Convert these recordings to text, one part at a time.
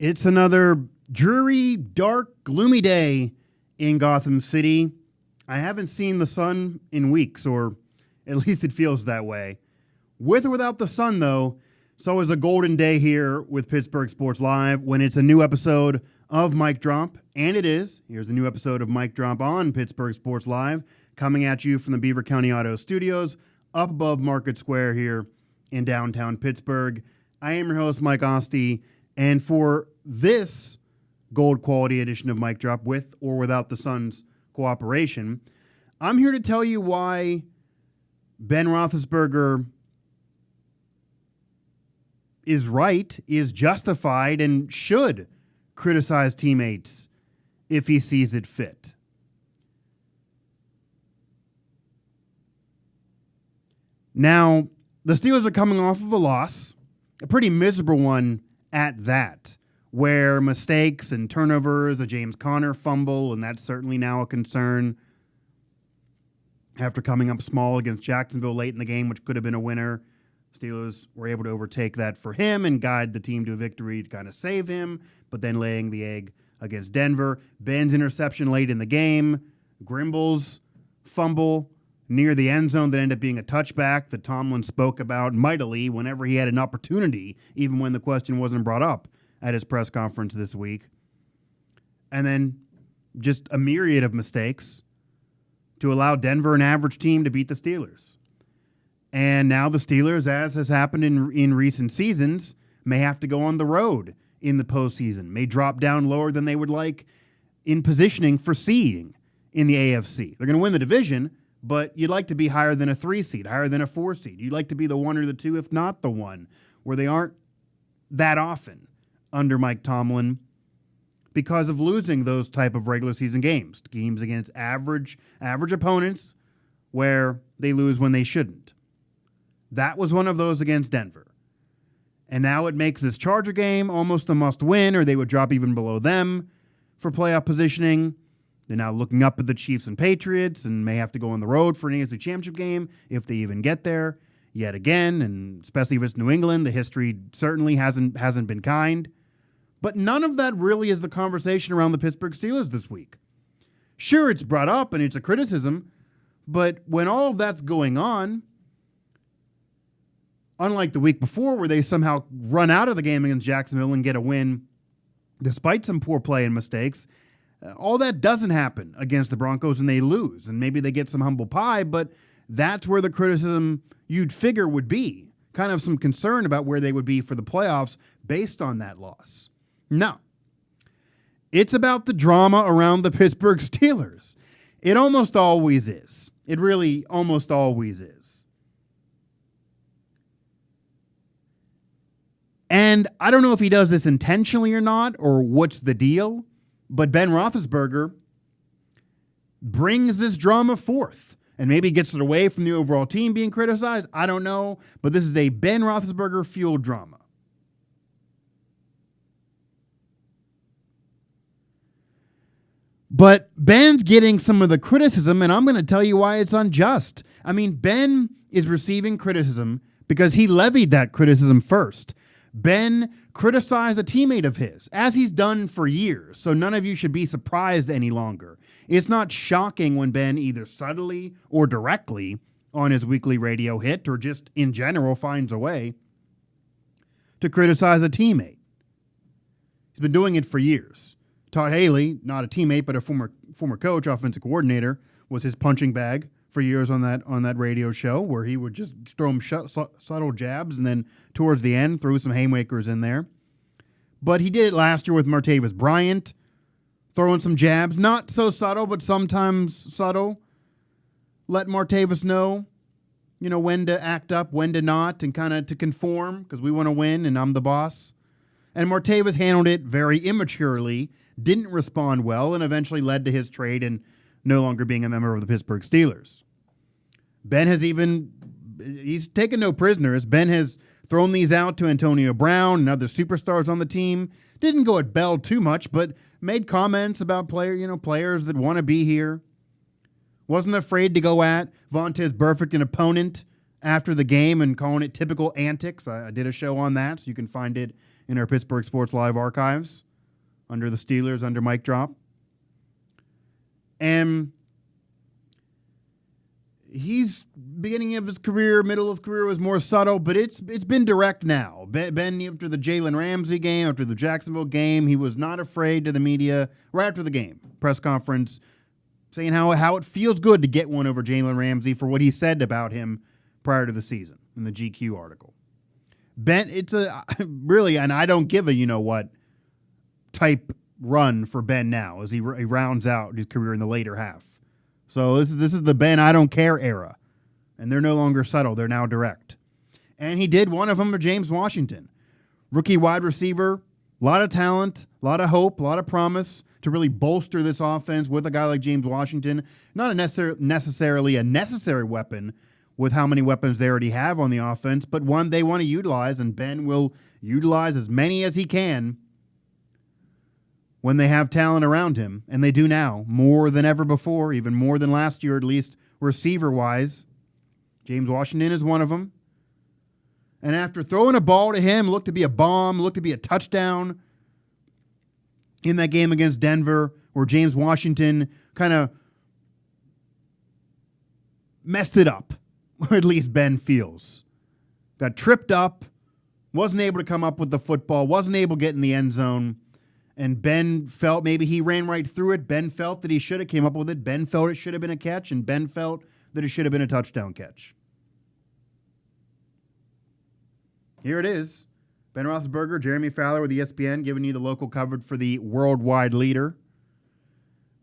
It's another dreary, dark, gloomy day in Gotham City. I haven't seen the sun in weeks, or at least it feels that way. With or without the sun, though, it's always a golden day here with Pittsburgh Sports Live when it's a new episode of Mic Drop, and it is. Here's a new episode of Mic Drop on Pittsburgh Sports Live, coming at you from the Beaver County Auto studios, up above Market Square here in downtown Pittsburgh. I am your host, Mike Asti, and for this gold quality edition of Mic Drop, with or without the sun's cooperation, I'm here to tell you why Ben Roethlisberger is right, is justified, and should criticize teammates if he sees it fit. Now, the Steelers are coming off of a loss, a pretty miserable one at that, where mistakes and turnovers, a James Conner fumble, and that's certainly now a concern after coming up small against Jacksonville late in the game, which could have been a winner. Steelers were able to overtake that for him and guide the team to a victory to kind of save him, but then laying the egg against Denver. Ben's interception late in the game, Grimble's fumble near the end zone that ended up being a touchback that Tomlin spoke about mightily whenever he had an opportunity, even when the question wasn't brought up at his press conference this week. And then just a myriad of mistakes to allow Denver, an average team, to beat the Steelers. And now the Steelers, as has happened in recent seasons, may have to go on the road in the postseason, may drop down lower than they would like in positioning for seeding in the AFC. They're going to win the division, but you'd like to be higher than a 3 seed, higher than a 4 seed. You'd like to be the 1 or the 2, if not the 1, where they aren't that often under Mike Tomlin because of losing those type of regular season games against average opponents where they lose when they shouldn't. That was one of those against Denver. And now it makes this Charger game almost a must-win, or they would drop even below them for playoff positioning. They're now looking up at the Chiefs and Patriots and may have to go on the road for an AFC Championship game if they even get there yet again, and especially if it's New England. The history certainly hasn't been kind. But none of that really is the conversation around the Pittsburgh Steelers this week. Sure, it's brought up and it's a criticism, but when all of that's going on, unlike the week before where they somehow run out of the game against Jacksonville and get a win despite some poor play and mistakes, all that doesn't happen against the Broncos and they lose. And maybe they get some humble pie, but that's where the criticism you'd figure would be. Kind of some concern about where they would be for the playoffs based on that loss. No. It's about the drama around the Pittsburgh Steelers. It almost always is. It really almost always is. And I don't know if he does this intentionally or not, or what's the deal, but Ben Roethlisberger brings this drama forth and maybe gets it away from the overall team being criticized. I don't know, but this is a Ben Roethlisberger-fueled drama. But Ben's getting some of the criticism, and I'm going to tell you why it's unjust. I mean, Ben is receiving criticism because he levied that criticism first. Ben criticized a teammate of his, as he's done for years, so none of you should be surprised any longer. It's not shocking when Ben either subtly or directly on his weekly radio hit or just in general finds a way to criticize a teammate. He's been doing it for years. Todd Haley, not a teammate, but a former coach, offensive coordinator, was his punching bag for years on that radio show where he would just throw him subtle jabs and then towards the end throw some haymakers in there. But he did it last year with Martavis Bryant, throwing some jabs, not so subtle, but sometimes subtle. Let Martavis know, when to act up, when to not, and kind of to conform because we want to win and I'm the boss. And Martavis handled it very immaturely, didn't respond well, and eventually led to his trade and no longer being a member of the Pittsburgh Steelers. Ben he's taken no prisoners. Ben has thrown these out to Antonio Brown and other superstars on the team. Didn't go at Bell too much, but made comments about players that want to be here. Wasn't afraid to go at Vontaze Burfict, an opponent, after the game and calling it typical antics. I did a show on that, so you can find it in our Pittsburgh Sports Live archives under the Steelers, under Mike Drop. And he's beginning of his career, middle of his career was more subtle, but it's been direct now. Ben, after the Jalen Ramsey game, after the Jacksonville game, he was not afraid to the media right after the game, press conference, saying how it feels good to get one over Jalen Ramsey for what he said about him prior to the season in the GQ article. Ben, it's a really, and I don't give a you-know-what type run for Ben now as he rounds out his career in the later half. So this is the Ben I don't care era. And they're no longer subtle. They're now direct. And he did one of them to James Washington. Rookie wide receiver, a lot of talent, a lot of hope, a lot of promise to really bolster this offense with a guy like James Washington. Not necessarily a necessary weapon with how many weapons they already have on the offense, but one they want to utilize, and Ben will utilize as many as he can when they have talent around him, and they do now, more than ever before, even more than last year, at least receiver-wise. James Washington is one of them. And after throwing a ball to him, looked to be a bomb, looked to be a touchdown in that game against Denver, where James Washington kind of messed it up, or at least Ben feels. Got tripped up, wasn't able to come up with the football, wasn't able to get in the end zone. And Ben felt maybe he ran right through it. Ben felt that he should have came up with it. Ben felt it should have been a catch, and Ben felt that it should have been a touchdown catch. Here it is. Ben Roethlisberger, Jeremy Fowler with ESPN, giving you the local coverage for the worldwide leader.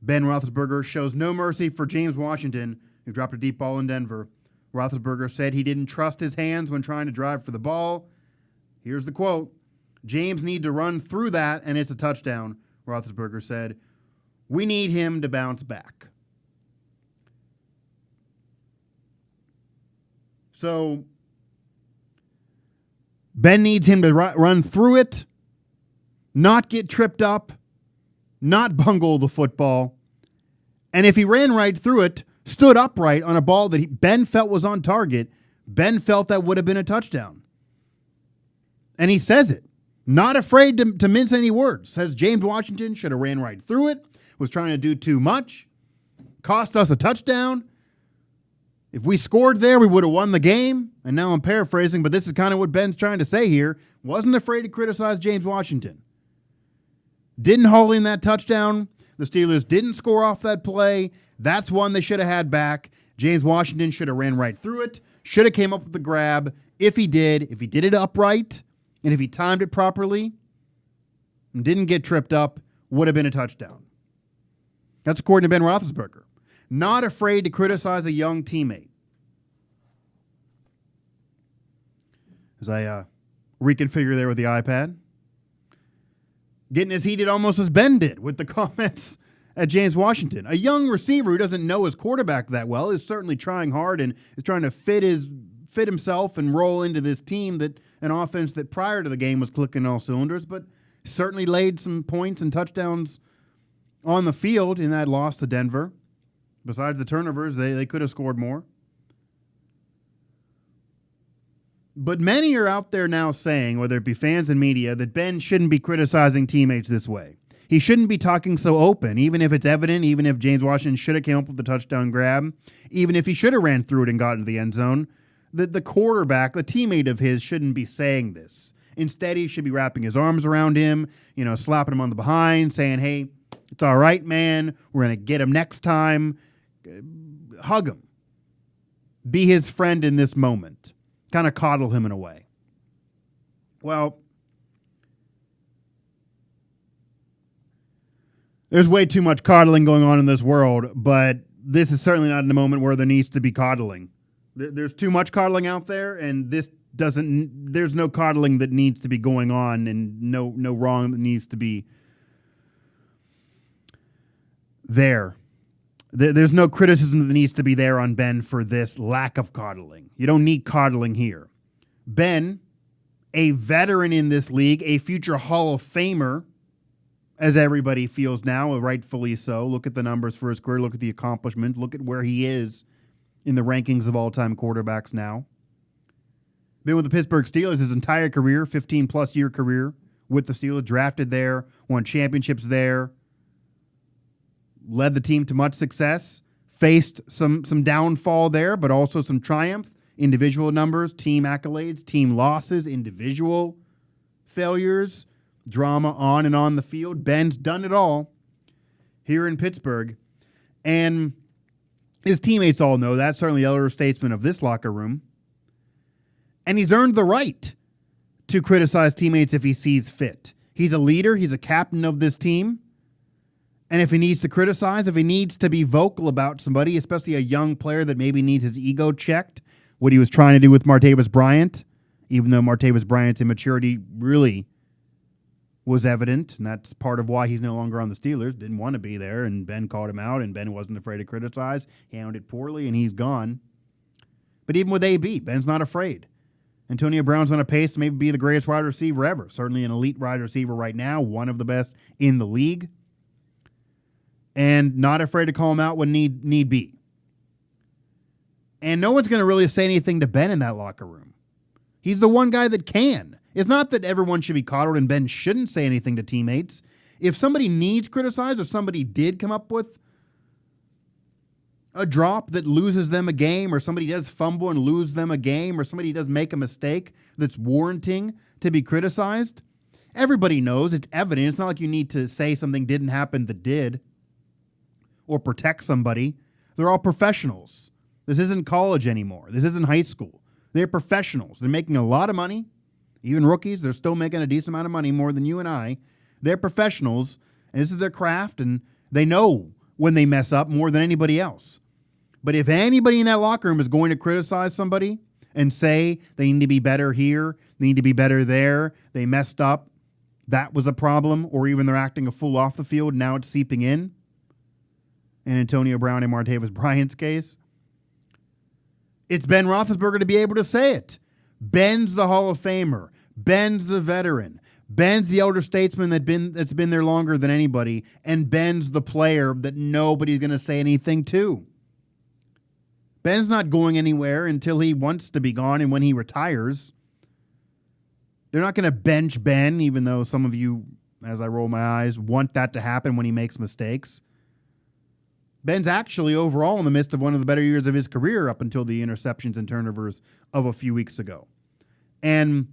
Ben Roethlisberger shows no mercy for James Washington, who dropped a deep ball in Denver. Roethlisberger said he didn't trust his hands when trying to drive for the ball. Here's the quote. James need to run through that, and it's a touchdown, Roethlisberger said. We need him to bounce back. So Ben needs him to run through it, not get tripped up, not bungle the football. And if he ran right through it, stood upright on a ball that Ben felt was on target, Ben felt that would have been a touchdown. And he says it. Not afraid to mince any words. Says James Washington should have ran right through it, was trying to do too much, cost us a touchdown. If we scored there, we would have won the game. And now I'm paraphrasing, but this is kind of what Ben's trying to say here. Wasn't afraid to criticize James Washington. Didn't haul in that touchdown. The Steelers didn't score off that play. That's one they should have had back. James Washington should have ran right through it. Should have came up with the grab. If he did it upright, and if he timed it properly and didn't get tripped up, would have been a touchdown. That's according to Ben Roethlisberger. Not afraid to criticize a young teammate. As I reconfigure there with the iPad. Getting as heated almost as Ben did with the comments at James Washington. A young receiver who doesn't know his quarterback that well is certainly trying hard and is trying to fit himself and roll into this team, that an offense that prior to the game was clicking all cylinders, but certainly laid some points and touchdowns on the field in that loss to Denver. Besides the turnovers, they could have scored more. But many are out there now saying, whether it be fans and media, that Ben shouldn't be criticizing teammates this way. He shouldn't be talking so open, even if it's evident, even if James Washington should have came up with the touchdown grab, even if he should have ran through it and got into the end zone. The quarterback, the teammate of his, shouldn't be saying this. Instead, he should be wrapping his arms around him, slapping him on the behind, saying, hey, it's all right, man. We're going to get him next time. Hug him. Be his friend in this moment. Kind of coddle him in a way. Well, there's way too much coddling going on in this world, but this is certainly not in a moment where there needs to be coddling. There's too much coddling out there, and there's no coddling that needs to be going on, and no wrong that needs to be there. There's no criticism that needs to be there on Ben for this lack of coddling. You don't need coddling here. Ben, a veteran in this league, a future Hall of Famer, as everybody feels now, rightfully so. Look at the numbers for his career. Look at the accomplishments. Look at where he is in the rankings of all-time quarterbacks now. Been with the Pittsburgh Steelers his entire career, 15-plus year career. with the Steelers, drafted there, won championships there, led the team to much success, faced some downfall there, but also some triumph, individual numbers, team accolades, team losses, individual failures, drama on and on the field. Ben's done it all here in Pittsburgh. And his teammates all know that, certainly the elder statesman of this locker room. And he's earned the right to criticize teammates if he sees fit. He's a leader. He's a captain of this team. And if he needs to criticize, if he needs to be vocal about somebody, especially a young player that maybe needs his ego checked, what he was trying to do with Martavis Bryant, even though Martavis Bryant's immaturity really was evident, and that's part of why he's no longer on the Steelers. Didn't want to be there, and Ben called him out, and Ben wasn't afraid to criticize. He handled it poorly, and he's gone. But even with AB, Ben's not afraid. Antonio Brown's on a pace to maybe be the greatest wide receiver ever. Certainly an elite wide receiver right now, one of the best in the league. And not afraid to call him out when need be. And no one's going to really say anything to Ben in that locker room. He's the one guy that can. It's not that everyone should be coddled and Ben shouldn't say anything to teammates. If somebody needs criticized or somebody did come up with a drop that loses them a game, or somebody does fumble and lose them a game, or somebody does make a mistake that's warranting to be criticized, everybody knows. It's evident. It's not like you need to say something didn't happen that did or protect somebody. They're all professionals. This isn't college anymore. This isn't high school. They're professionals. They're making a lot of money. Even rookies, they're still making a decent amount of money, more than you and I. They're professionals, and this is their craft, and they know when they mess up more than anybody else. But if anybody in that locker room is going to criticize somebody and say they need to be better here, they need to be better there, they messed up, that was a problem, or even they're acting a fool off the field, now it's seeping in Antonio Brown and Martavis Bryant's case, it's Ben Roethlisberger to be able to say it. Ben's the Hall of Famer. Ben's the veteran. Ben's the elder statesman that's been there longer than anybody, and Ben's the player that nobody's going to say anything to. Ben's not going anywhere until he wants to be gone, and when he retires, they're not going to bench Ben, even though some of you, as I roll my eyes, want that to happen when he makes mistakes. Ben's actually overall in the midst of one of the better years of his career up until the interceptions and turnovers of a few weeks ago. And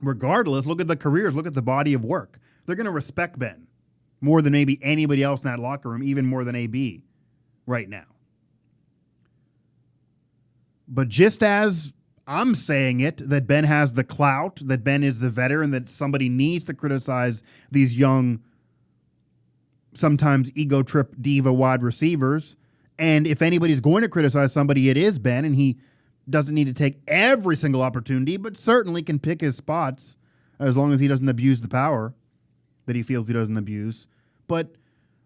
regardless, look at the careers, look at the body of work. They're going to respect Ben more than maybe anybody else in that locker room, even more than AB right now. But just as I'm saying it, that Ben has the clout, that Ben is the veteran, that somebody needs to criticize these young, sometimes ego trip diva wide receivers. And if anybody's going to criticize somebody, it is Ben, and he doesn't need to take every single opportunity, but certainly can pick his spots as long as he doesn't abuse the power that he feels he doesn't abuse. But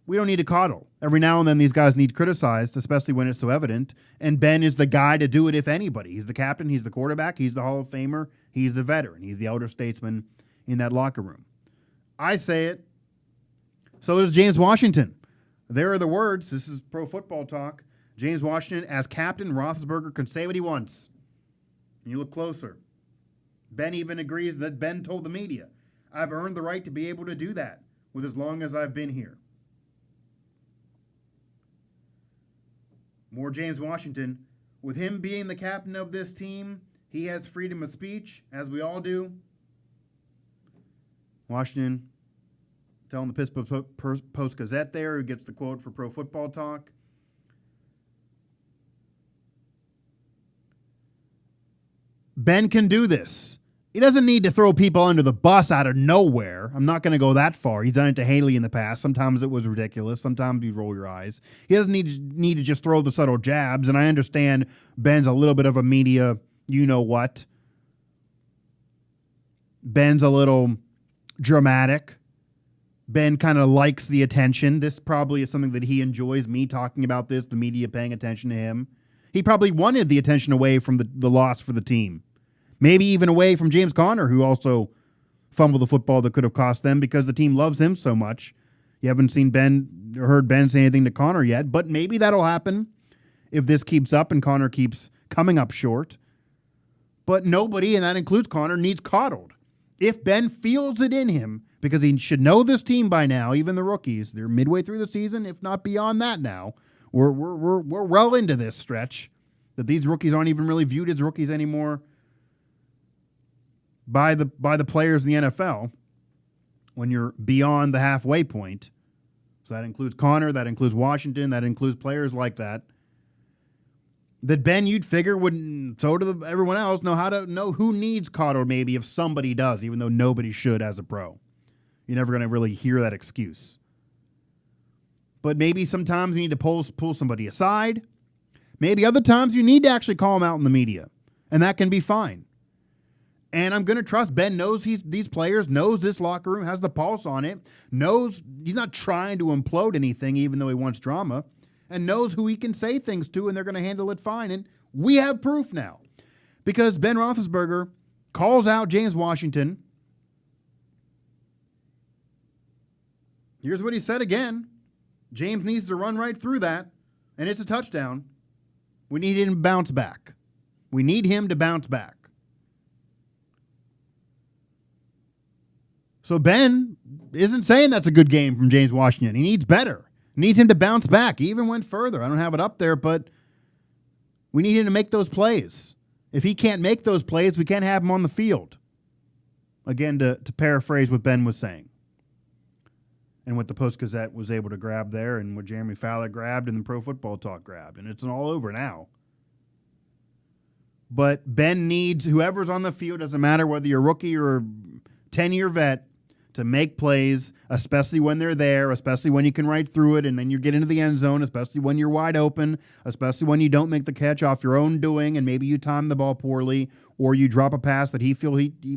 we don't need to coddle. Every now and then these guys need criticized, especially when it's so evident. And Ben is the guy to do it if anybody. He's the captain. He's the quarterback. He's the Hall of Famer. He's the veteran. He's the elder statesman in that locker room. I say it. So does James Washington. There are the words. This is Pro Football Talk. James Washington, as captain, Roethlisberger can say what he wants. And you look closer. Ben even agrees that Ben told the media, I've earned the right to be able to do that with as long as I've been here. More James Washington. With him being the captain of this team, he has freedom of speech, as we all do. Washington telling the Pittsburgh Post-Gazette there, who gets the quote for Pro Football Talk. Ben can do this. He doesn't need to throw people under the bus out of nowhere. I'm not going to go that far. He's done it to Haley in the past. Sometimes it was ridiculous. Sometimes you roll your eyes. He doesn't need to just throw the subtle jabs, and I understand Ben's a little bit of a media you-know-what. Ben's a little dramatic. Ben kind of likes the attention. This probably is something that he enjoys, me talking about this, the media paying attention to him. He probably wanted the attention away from the loss for the team. Maybe even away from James Conner, who also fumbled the football that could have cost them because the team loves him so much. You haven't seen Ben or heard Ben say anything to Conner yet, but maybe that'll happen if this keeps up and Conner keeps coming up short. But nobody, and that includes Conner, needs coddled. if Ben feels it in him, because he should know this team by now, even the rookies, they're midway through the season, if not beyond that now. We're well into this stretch that these rookies aren't even really viewed as rookies anymore by the players in the NFL when you're beyond the halfway point. So that includes Connor, that includes Washington, that includes players like that. That Ben, you'd figure, wouldn't, so do everyone else, know who needs Connor maybe if somebody does, even though nobody should as a pro. You're never going to really hear that excuse. But maybe sometimes you need to pull somebody aside. Maybe other times you need to actually call them out in the media, and that can be fine. And I'm going to trust Ben knows these players, knows this locker room, has the pulse on it, knows he's not trying to implode anything even though he wants drama, and knows who he can say things to, and they're going to handle it fine. And we have proof now because Ben Roethlisberger calls out James Washington. Here's what he said again. James needs to run right through that, and it's a touchdown. We need him to bounce back. We need him to bounce back. So Ben isn't saying that's a good game from James Washington. He needs better. He needs him to bounce back. He even went further. I don't have it up there, but we need him to make those plays. If he can't make those plays, we can't have him on the field. Again, to paraphrase what Ben was saying. And what the Post-Gazette was able to grab there and what Jeremy Fowler grabbed and the Pro Football Talk grabbed. And it's all over now. But Ben needs whoever's on the field, doesn't matter whether you're a rookie or a 10-year vet, to make plays, especially when they're there, especially when you can ride through it and then you get into the end zone, especially when you're wide open, especially when you don't make the catch off your own doing and maybe you time the ball poorly or you drop a pass that he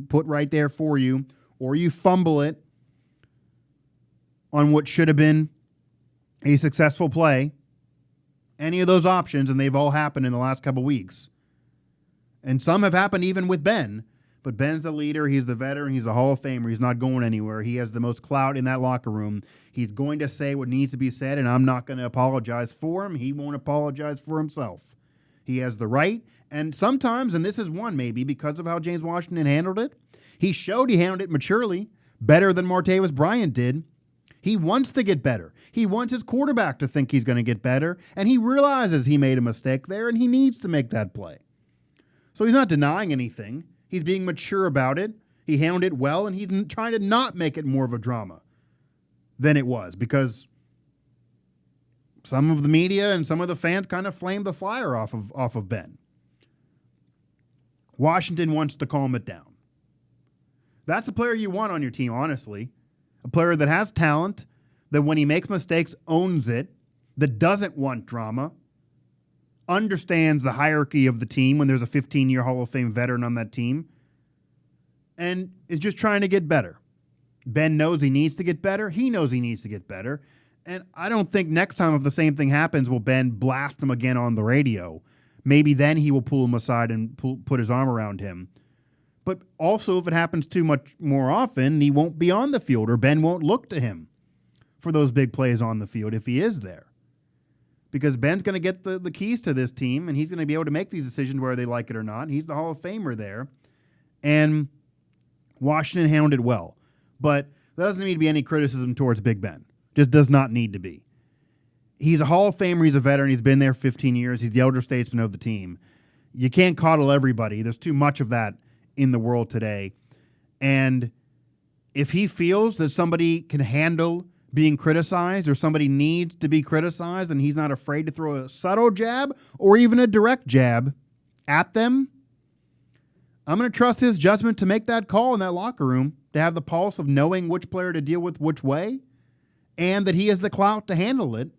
put right there for you or you fumble it on what should have been a successful play. Any of those options, and they've all happened in the last couple weeks. And some have happened even with Ben. But Ben's the leader. He's the veteran. He's a Hall of Famer. He's not going anywhere. He has the most clout in that locker room. He's going to say what needs to be said, and I'm not going to apologize for him. He won't apologize for himself. He has the right. And sometimes, and this is one maybe, because of how James Washington handled it, he showed he handled it maturely, better than Martavis Bryant did. He wants to get better. He wants his quarterback to think he's going to get better, and he realizes he made a mistake there, and he needs to make that play. So he's not denying anything. He's being mature about it. He handled it well, and he's trying to not make it more of a drama than it was because some of the media and some of the fans kind of flamed the flyer off of Ben. Washington wants to calm it down. That's a player you want on your team, honestly. A player that has talent, that when he makes mistakes, owns it, that doesn't want drama, understands the hierarchy of the team when there's a 15-year Hall of Fame veteran on that team, and is just trying to get better. Ben knows he needs to get better. He knows he needs to get better. And I don't think next time if the same thing happens, will Ben blast him again on the radio. Maybe then he will pull him aside and put his arm around him. But also if it happens too much more often, he won't be on the field or Ben won't look to him for those big plays on the field if he is there. Because Ben's going to get the keys to this team, and he's going to be able to make these decisions whether they like it or not. He's the Hall of Famer there. And Washington handled it well. But that doesn't need to be any criticism towards Big Ben. Just does not need to be. He's a Hall of Famer. He's a veteran. He's been there 15 years. He's the elder statesman of the team. You can't coddle everybody. There's too much of that in the world today. And if he feels that somebody can handle being criticized or somebody needs to be criticized and he's not afraid to throw a subtle jab or even a direct jab at them, I'm going to trust his judgment to make that call in that locker room, to have the pulse of knowing which player to deal with which way, and that he has the clout to handle it.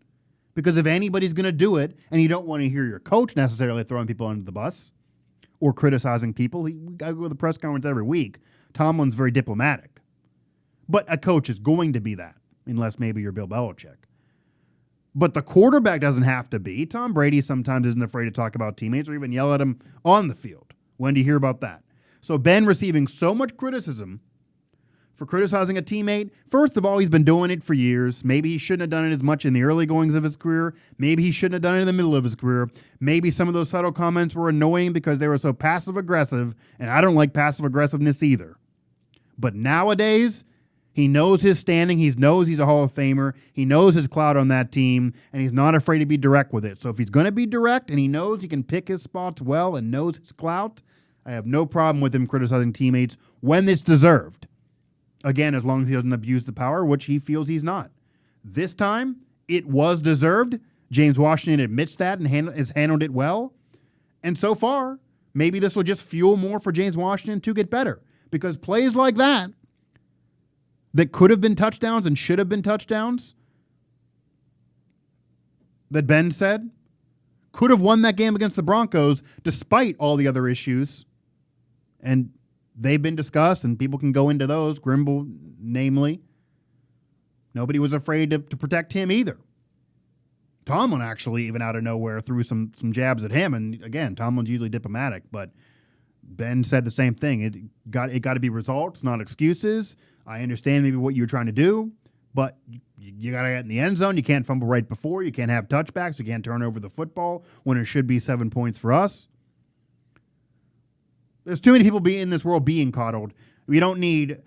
Because if anybody's going to do it, and you don't want to hear your coach necessarily throwing people under the bus or criticizing people, we got to go to the press conference every week. Tomlin's very diplomatic. But a coach is going to be that. Unless maybe you're Bill Belichick. But the quarterback doesn't have to be. Tom Brady sometimes isn't afraid to talk about teammates or even yell at them on the field. When do you hear about that? So Ben receiving so much criticism for criticizing a teammate. First of all, he's been doing it for years. Maybe he shouldn't have done it as much in the early goings of his career. Maybe he shouldn't have done it in the middle of his career. Maybe some of those subtle comments were annoying because they were so passive-aggressive, and I don't like passive-aggressiveness either. But nowadays, he knows his standing. He knows he's a Hall of Famer. He knows his clout on that team, and he's not afraid to be direct with it. So if he's going to be direct and he knows he can pick his spots well and knows his clout, I have no problem with him criticizing teammates when it's deserved. Again, as long as he doesn't abuse the power, which he feels he's not. This time, it was deserved. James Washington admits that and has handled it well. And so far, maybe this will just fuel more for James Washington to get better. Because plays like that could have been touchdowns and should have been touchdowns, that Ben said, could have won that game against the Broncos despite all the other issues. And they've been discussed, and people can go into those, Grimble namely. Nobody was afraid to protect him either. Tomlin actually, even out of nowhere, threw some jabs at him. And again, Tomlin's usually diplomatic, but Ben said the same thing. It got to be results, not excuses. I understand maybe what you're trying to do, but you got to get in the end zone. You can't fumble right before. You can't have touchbacks. You can't turn over the football when it should be 7 points for us. There's too many people in this world being coddled. You don't need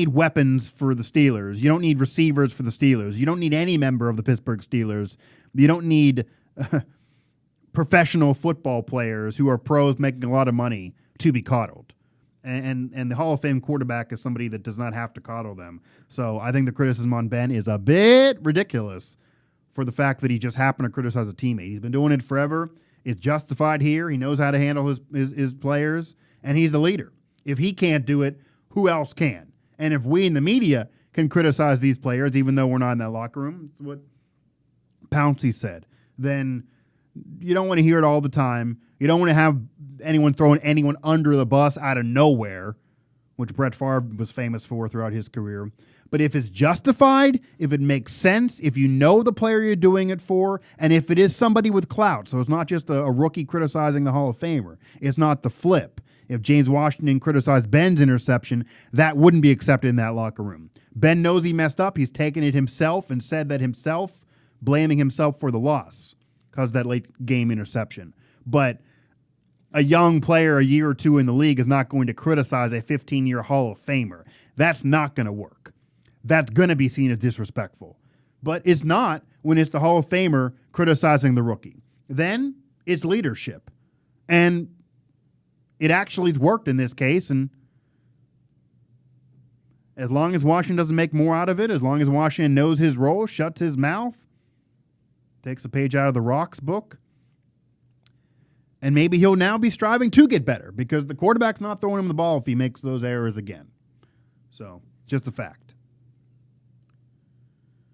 weapons for the Steelers. You don't need receivers for the Steelers. You don't need any member of the Pittsburgh Steelers. You don't need professional football players who are pros making a lot of money to be coddled. And the Hall of Fame quarterback is somebody that does not have to coddle them. So I think the criticism on Ben is a bit ridiculous for the fact that he just happened to criticize a teammate. He's been doing it forever. It's justified here. He knows how to handle his players, and he's the leader. If he can't do it, who else can? And if we in the media can criticize these players, even though we're not in that locker room, it's what Pouncey said, then you don't want to hear it all the time. You don't want to have anyone throwing anyone under the bus out of nowhere, which Brett Favre was famous for throughout his career. But if it's justified, if it makes sense, if you know the player you're doing it for, and if it is somebody with clout, so it's not just a rookie criticizing the Hall of Famer, it's not the flip. If James Washington criticized Ben's interception, that wouldn't be accepted in that locker room. Ben knows he messed up. He's taken it himself and said that himself, blaming himself for the loss because of that late game interception. But a young player a year or two in the league is not going to criticize a 15-year Hall of Famer. That's not going to work. That's going to be seen as disrespectful. But it's not when it's the Hall of Famer criticizing the rookie. Then it's leadership. And it actually has worked in this case. And as long as Washington doesn't make more out of it, as long as Washington knows his role, shuts his mouth, takes a page out of the Rock's book, and maybe he'll now be striving to get better because the quarterback's not throwing him the ball if he makes those errors again. So, just a fact.